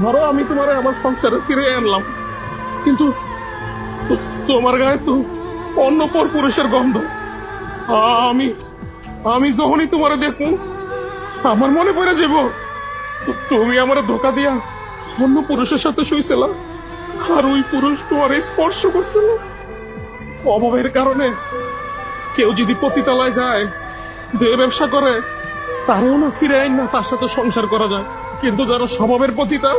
ধরো আমি তোমার আমার সংসারে ফিরে আনলাম, কিন্তু তোমার গায়ে তো অন্য পর পুরুষের গন্ধ। আমি আমি যখনই তোমার দেখবো আমার মনে পড়ে যাব তুমি আমার ধোকা দিয়া অন্য পুরুষের সাথে শুইছিল, আর ওই পুরুষ তোমার স্পর্শ করছিল। অভাবের কারণে কেউ যদি পতিতালয় যায়, দেহ ব্যবসা করে, তারেও না ফিরে আইন না তার সাথে সংসার করা যায়, কিন্তু যারা স্বভাবের পতিতা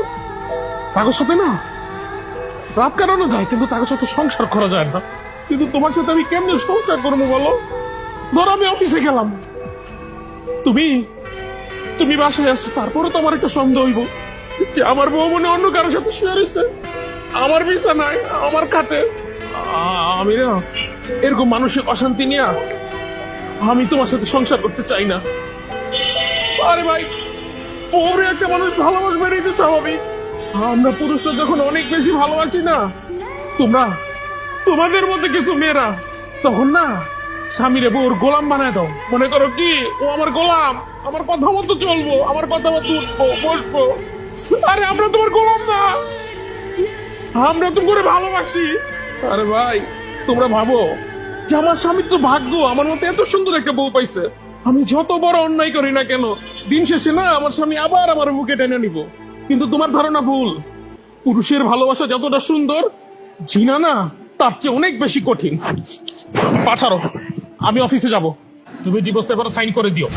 তাদের সাথে না রাত কাটানো যায়, কিন্তু তাদের সাথে সংসার করা যায় না। কিন্তু তোমার সাথে আমি কেমনে সংসার করবো বলো? ধরো আমি অফিসে গেলাম, তুমি তুমি বাসায় আসছো, তারপরে তো আমার একটা সন্দেহ হইব যে আমার বউ মনে অন্য কারোর সাথে শুয়ে রয়েছে আমার বিছানায়, আমার খাটে। আমি না এরকম মানসিক অশান্তি নিয়ে আমি তোমার সাথে সংসার করতে চাই না। আরে ভাই, ওরে একটা মানুষ ভালোবাসবে এই তো স্বাভাবিক। আমরা পুরুষরা যখন অনেক বেশি ভালোবাসি না, তোমরা তোমাদের মধ্যে কিছু মেয়েরা তখন না স্বামীরে বউর গোলাম বানায় দাও, মনে করো কি ও আমার গোলাম, আমার কথা মতো চলবো, আমার কথা মতো উঠবো বসবো। আরে আমরা তোমার গোলাম না, আমরা তো করে ভালোবাসি। আরে ভাই, তোমরা ভাবো যে আমার স্বামী তো ভাগ্য আমার মতো এত সুন্দর একটা বউ পাইছে। আমি যত বড় অন্যায় করি না কেন, দিন শেষে না আমার স্বামী আবার আমার বুকে টেনে নিব। কিন্তু তোমার ধারণা ভুল। পুরুষের ভালোবাসা যতটা সুন্দর, জিনা না তার চেয়ে অনেক বেশি কঠিন। পাঠারো, আমি অফিসে যাব, তুমি ডিভোর্স পেপারে সাইন করে দিও।